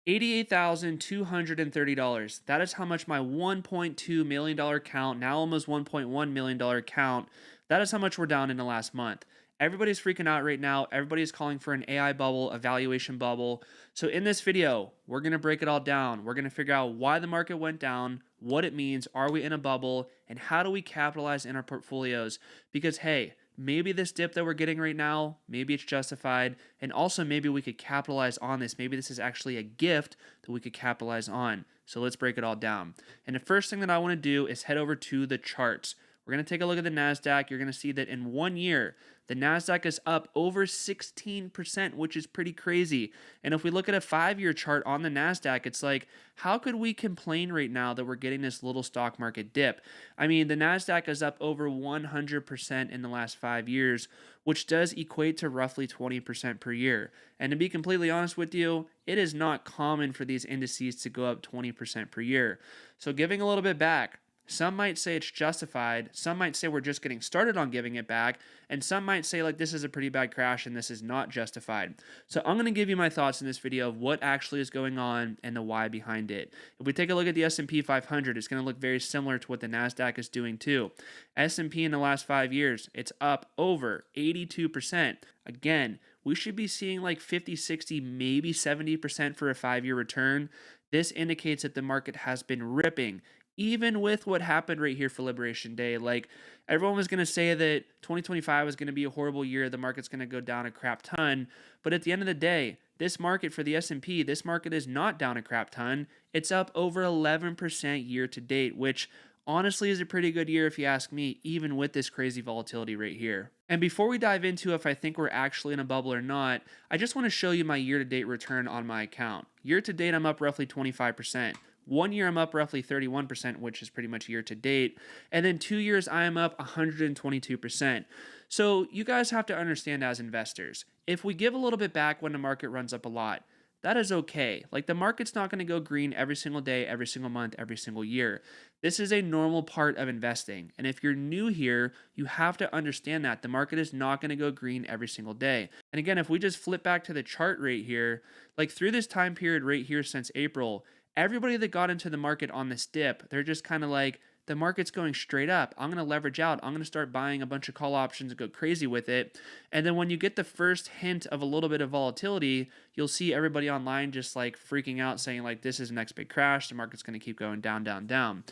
$88,230. That is how much my $1.2 million account, now almost $1.1 million account, that is how much we're down in the last month. Everybody's freaking out right now. Everybody's calling for an AI bubble, a valuation bubble. So in this video, we're going to break it all down. We're going to figure out why the market went down, what it means, are we in a bubble, and how do we capitalize in our portfolios? Because hey, maybe this dip that we're getting right now, maybe it's justified, and also maybe we could capitalize on this. Maybe this is actually a gift that we could capitalize on. So let's break it all down. And the first thing that I want to do is head over to the charts. We're going to take a look at the NASDAQ. You're going to see that in 1 year, the NASDAQ is up over 16%, which is pretty crazy. And if we look at a 5-year chart on the NASDAQ, it's like, how could we complain right now that we're getting this little stock market dip? I mean, the NASDAQ is up over 100% in the last 5 years, which does equate to roughly 20% per year. And to be completely honest with you, it is not common for these indices to go up 20% per year. So giving a little bit back, some might say it's justified, some might say we're just getting started on giving it back, and some might say like this is a pretty bad crash and this is not justified. So I'm going to give you my thoughts in this video of what actually is going on and the why behind it. If we take a look at the S&P 500, it's going to look very similar to what the NASDAQ is doing too. S&P in the last 5 years, it's up over 82%. Again, we should be seeing like 50, 60, maybe 70% for a 5-year return. This indicates that the market has been ripping even with what happened right here for Liberation Day. Like, everyone was going to say that 2025 was going to be a horrible year, the market's going to go down a crap ton, but at the end of the day, this market for the S&P, this market is not down a crap ton. It's up over 11% year to date, which honestly is a pretty good year if you ask me, even with this crazy volatility right here. And before we dive into if I think we're actually in a bubble or not, I just want to show you my year-to-date return on my account. Year to date, I'm up roughly 25%. 1 year, I'm up roughly 31%, which is pretty much year to date. And then 2 years, I am up 122%. So you guys have to understand as investors, if we give a little bit back when the market runs up a lot, that is okay. Like, the market's not going to go green every single day, every single month, every single year. This is a normal part of investing. And if you're new here, you have to understand that the market is not going to go green every single day. And again, if we just flip back to the chart right here, like through this time period right here since April, everybody that got into the market on this dip, they're just kind of like, the market's going straight up. I'm going to leverage out. I'm going to start buying a bunch of call options and go crazy with it. And then when you get the first hint of a little bit of volatility, you'll see everybody online just like freaking out saying like, this is the next big crash. The market's going to keep going down, down, down.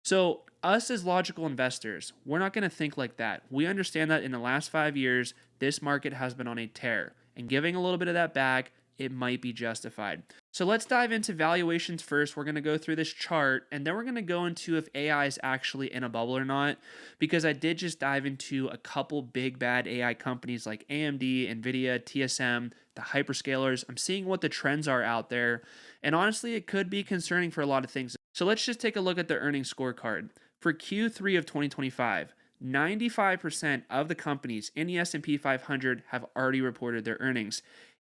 So us as logical investors, we're not going to think like that. We understand that in the last 5 years, this market has been on a tear, and giving a little bit of that back, it might be justified. So let's dive into valuations first. We're going to go through this chart, and then we're going to go into if AI is actually in a bubble or not, because I did just dive into a couple big bad AI companies like AMD, NVIDIA, TSM, the hyperscalers. I'm seeing what the trends are out there, and honestly, it could be concerning for a lot of things. So let's just take a look at the earnings scorecard. For Q3 of 2025, 95% of the companies in the S&P 500 have already reported their earnings.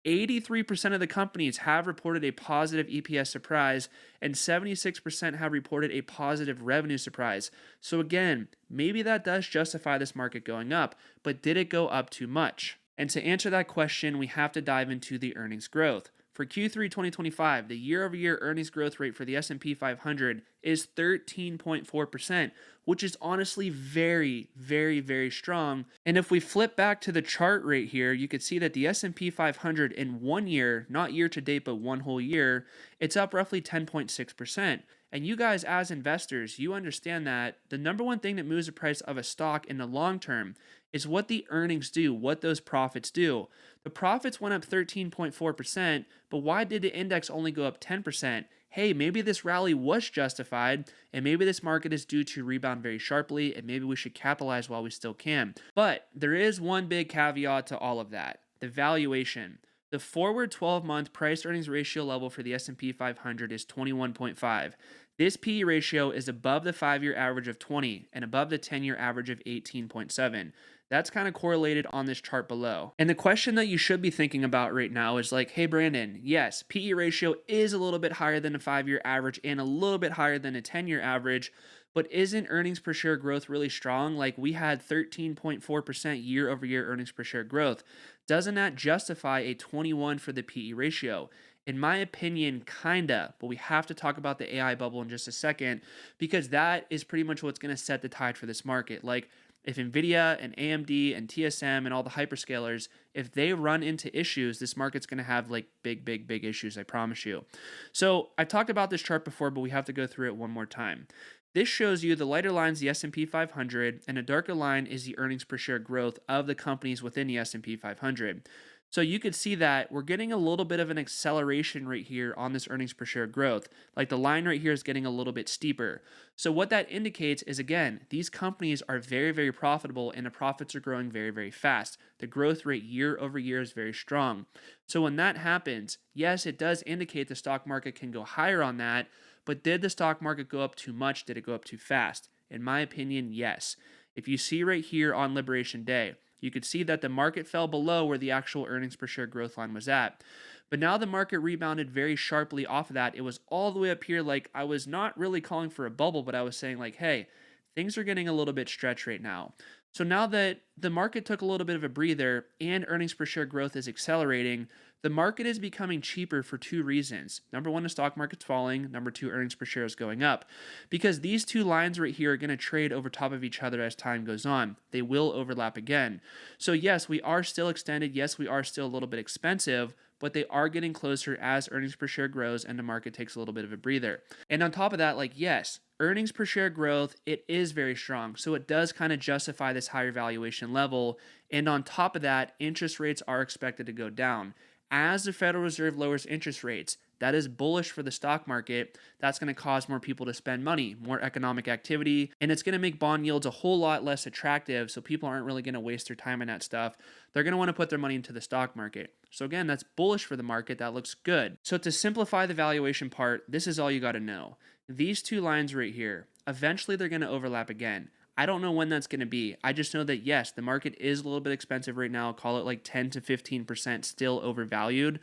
83% of the companies have reported a positive EPS surprise, and 76% have reported a positive revenue surprise. So again, maybe that does justify this market going up, but did it go up too much? And to answer that question, we have to dive into the earnings growth. For Q3 2025, the year-over-year earnings growth rate for the S&P 500 is 13.4%, which is honestly very, very, very strong. And if we flip back to the chart right here, you could see that the S&P 500 in 1 year, not year to date, but one whole year, it's up roughly 10.6%. And you guys as investors, you understand that the number one thing that moves the price of a stock in the long term is what the earnings do, what those profits do. The profits went up 13.4%, but why did the index only go up 10%? Hey, maybe this rally was justified, and maybe this market is due to rebound very sharply, and maybe we should capitalize while we still can. But there is one big caveat to all of that: the valuation. The forward 12-month price earnings ratio level for the S&P 500 is 21.5. This PE ratio is above the 5-year average of 20 and above the 10-year average of 18.7. That's kind of correlated on this chart below. And the question that you should be thinking about right now is like, hey, Brandon, yes, PE ratio is a little bit higher than a 5-year average and a little bit higher than a 10-year average, but isn't earnings per share growth really strong? Like, we had 13.4% year over year earnings per share growth. Doesn't that justify a 21 for the PE ratio? In my opinion, kinda, but we have to talk about the AI bubble in just a second because that is pretty much what's going to set the tide for this market. Like, if Nvidia and AMD and TSM and all the hyperscalers, if they run into issues, this market's going to have like big, big, big issues, I promise you. So I talked about this chart before, but we have to go through it one more time. This shows you the lighter line's the S&P 500 and a darker line is the earnings per share growth of the companies within the S&P 500. So you could see that we're getting a little bit of an acceleration right here on this earnings per share growth. Like the line right here is getting a little bit steeper. So what that indicates is, again, these companies are very, very profitable and the profits are growing very, very fast. The growth rate year over year is very strong. So when that happens, yes, it does indicate the stock market can go higher on that, but did the stock market go up too much? Did it go up too fast? In my opinion, yes. If you see right here on Liberation Day, you could see that the market fell below where the actual earnings per share growth line was at. But now the market rebounded very sharply off of that. It was all the way up here. Like, I was not really calling for a bubble, but I was saying, like, hey, things are getting a little bit stretched right now. So now that the market took a little bit of a breather and earnings per share growth is accelerating, the market is becoming cheaper for two reasons. Number one, the stock market's falling. Number two, earnings per share is going up. Because these two lines right here are going to trade over top of each other as time goes on. They will overlap again. So yes, we are still extended. Yes, we are still a little bit expensive, but they are getting closer as earnings per share grows and the market takes a little bit of a breather. And on top of that, like, yes, earnings per share growth, it is very strong. So it does kind of justify this higher valuation level. And on top of that, interest rates are expected to go down. As the Federal Reserve lowers interest rates, that is bullish for the stock market. That's going to cause more people to spend money, more economic activity, and it's going to make bond yields a whole lot less attractive. So people aren't really going to waste their time on that stuff. They're going to want to put their money into the stock market. So again, that's bullish for the market. That looks good. So to simplify the valuation part, this is all you got to know. These two lines right here, eventually they're going to overlap again. I don't know when that's going to be. I just know that yes, the market is a little bit expensive right now. Call it like 10 to 15% still overvalued,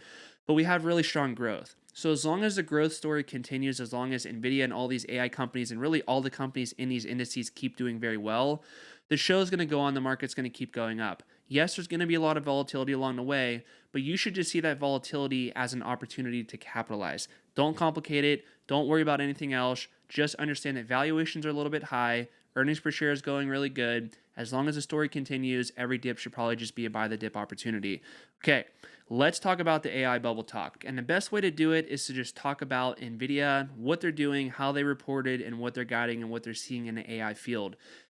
but we have really strong growth. So as long as the growth story continues, as long as Nvidia and all these AI companies and really all the companies in these indices keep doing very well, the show is going to go on, the market's going to keep going up. Yes, there's going to be a lot of volatility along the way, but you should just see that volatility as an opportunity to capitalize. Don't complicate it. Don't worry about anything else. Just understand that valuations are a little bit high. Earnings per share is going really good. As long as the story continues, every dip should probably just be a buy the dip opportunity. Okay, let's talk about the AI bubble talk. And the best way to do it is to just talk about NVIDIA, what they're doing, how they reported, and what they're guiding and what they're seeing in the AI field.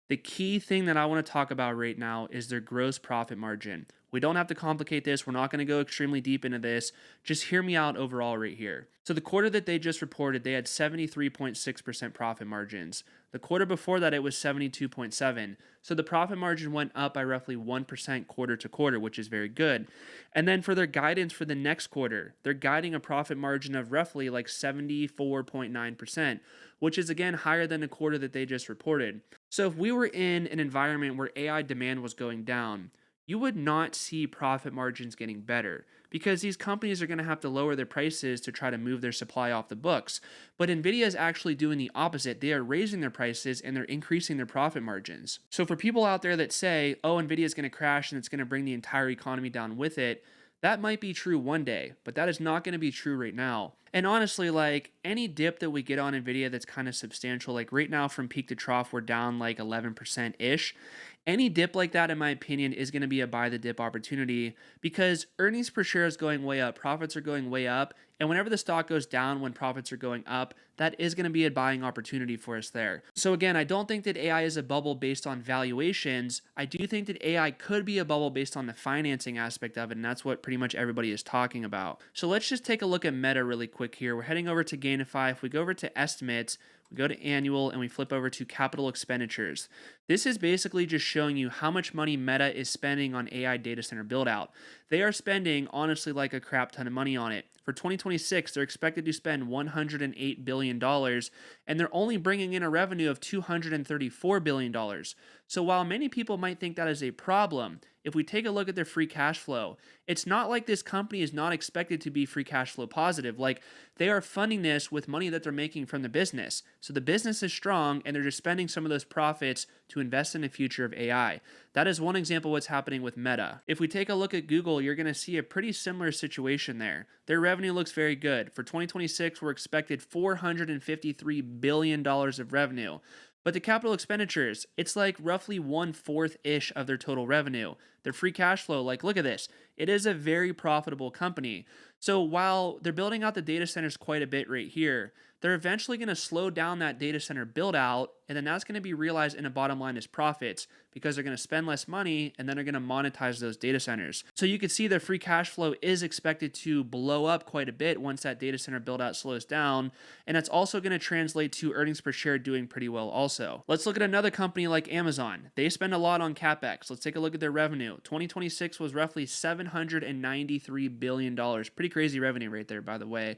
The key thing that I want to talk about right now is their gross profit margin. We don't have to complicate this. We're not going to go extremely deep into this. Just hear me out overall right here. So the quarter that they just reported, they had 73.6% profit margins. The quarter before that, it was 72.7. So the profit margin went up by roughly 1% quarter to quarter, which is very good. And then for their guidance for the next quarter, they're guiding a profit margin of roughly like 74.9%, which is again higher than the quarter that they just reported. So if we were in an environment where AI demand was going down, you would not see profit margins getting better because these companies are going to have to lower their prices to try to move their supply off the books. But Nvidia is actually doing the opposite. They are raising their prices and they're increasing their profit margins. So for people out there that say, oh, Nvidia is going to crash and it's going to bring the entire economy down with it, that might be true one day, but that is not going to be true right now. And honestly, like any dip that we get on Nvidia that's kind of substantial, like right now from peak to trough, we're down like 11% ish. Any dip like that, in my opinion, is going to be a buy the dip opportunity because earnings per share is going way up, profits are going way up, and whenever the stock goes down when profits are going up, that is going to be a buying opportunity for us there. So again, I don't think that AI is a bubble based on valuations. I do think that AI could be a bubble based on the financing aspect of it, and that's what pretty much everybody is talking about. So let's just take a look at Meta really quick here. We're heading over to Gainify. If we go over to estimates, we go to annual, and we flip over to capital expenditures. This is basically just showing you how much money Meta is spending on AI data center build out. They are spending honestly like a crap ton of money on it. For 2026, they're expected to spend $108 billion, and they're only bringing in a revenue of $234 billion. So while many people might think that is a problem, if we take a look at their free cash flow, it's not like this company is not expected to be free cash flow positive. Like, they are funding this with money that they're making from the business. So the business is strong and they're just spending some of those profits to invest in the future of AI. That is one example of what's happening with Meta. If we take a look at Google, you're going to see a pretty similar situation there. Their revenue looks very good. For 2026, we're expected $453 billion of revenue. But the capital expenditures, it's like roughly 1/4-ish of their total revenue. Their free cash flow, like, look at this. It is a very profitable company. So while they're building out the data centers quite a bit right here, they're eventually going to slow down that data center build out, and then that's going to be realized in a bottom line as profits because they're going to spend less money and then they're going to monetize those data centers. So you can see their free cash flow is expected to blow up quite a bit once that data center build out slows down, and that's also going to translate to earnings per share doing pretty well also. Let's look at another company like Amazon. They spend a lot on capex. Let's take a look at their revenue. 2026 was roughly $793 billion. Pretty crazy revenue right there, by the way.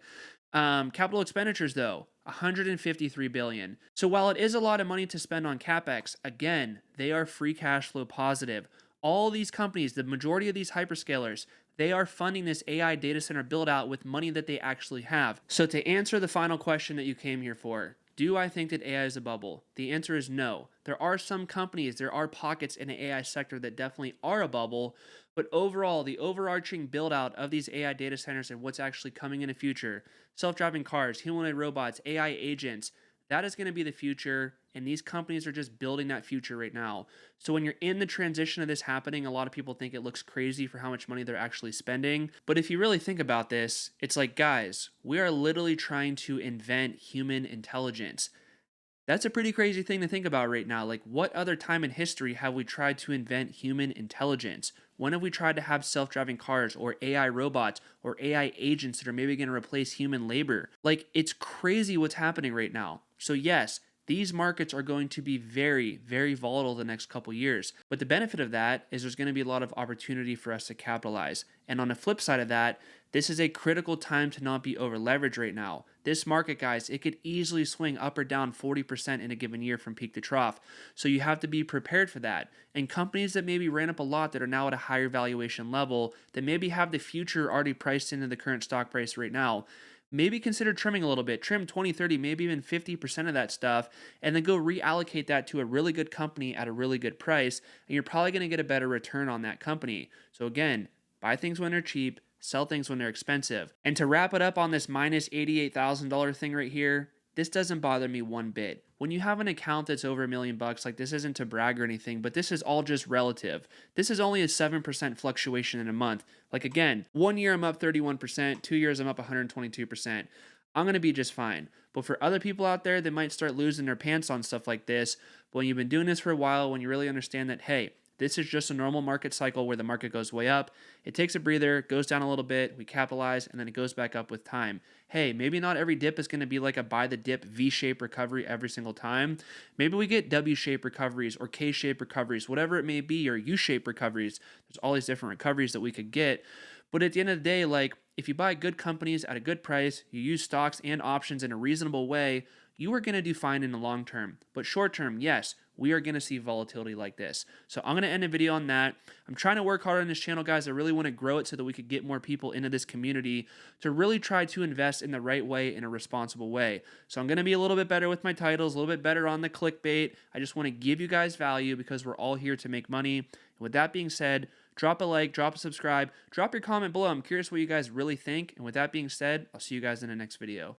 Capital expenditures, though, $153 billion. So while it is a lot of money to spend on capex, again, they are free cash flow positive. All these companies, the majority of these hyperscalers, they are funding this AI data center build out with money that they actually have. So to answer the final question that you came here for, do I think that AI is a bubble? The answer is no. There are some companies, there are pockets in the AI sector that definitely are a bubble, but overall, the overarching build out of these AI data centers and what's actually coming in the future, self-driving cars, humanoid robots, AI agents, that is going to be the future, and these companies are just building that future right now. So when you're in the transition of this happening, a lot of people think it looks crazy for how much money they're actually spending. But if you really think about this, it's like, guys, we are literally trying to invent human intelligence. That's a pretty crazy thing to think about right now. Like, what other time in history have we tried to invent human intelligence? When have we tried to have self driving cars or AI robots or AI agents that are maybe going to replace human labor? Like, it's crazy what's happening right now. So, yes, these markets are going to be very, very volatile the next couple years. But the benefit of that is there's going to be a lot of opportunity for us to capitalize. And on the flip side of that, this is a critical time to not be over leveraged right now. This market, guys, it could easily swing up or down 40% in a given year from peak to trough. So you have to be prepared for that. And companies that maybe ran up a lot that are now at a higher valuation level, that maybe have the future already priced into the current stock price right now, maybe consider trimming a little bit, trim 20, 30, maybe even 50% of that stuff, and then go reallocate that to a really good company at a really good price, and you're probably going to get a better return on that company. So again, buy things when they're cheap, sell things when they're expensive. And to wrap it up on this minus $88,000 thing right here, this doesn't bother me one bit. When you have an account that's over $1 million, like, this isn't to brag or anything, but this is all just relative. This is only a 7% fluctuation in a month. Like, again, 1 year I'm up 31%, 2 years I'm up 122%. I'm going to be just fine. But for other people out there that might start losing their pants on stuff like this, but when you've been doing this for a while, when you really understand that, hey, this is just a normal market cycle where the market goes way up, it takes a breather, goes down a little bit, we capitalize, and then it goes back up with time. Hey, maybe not every dip is going to be like a buy the dip V-shaped recovery every single time. Maybe we get W-shaped recoveries or K-shaped recoveries, whatever it may be, or U-shaped recoveries. There's all these different recoveries that we could get. But at the end of the day, like, if you buy good companies at a good price, you use stocks and options in a reasonable way, you are going to do fine in the long term. But short term, yes, we are going to see volatility like this. So I'm going to end the video on that. I'm trying to work hard on this channel, guys. I really want to grow it so that we could get more people into this community to really try to invest in the right way, in a responsible way. So I'm going to be a little bit better with my titles, a little bit better on the clickbait. I just want to give you guys value because we're all here to make money. And with that being said, drop a like, drop a subscribe, drop your comment below. I'm curious what you guys really think. And with that being said, I'll see you guys in the next video.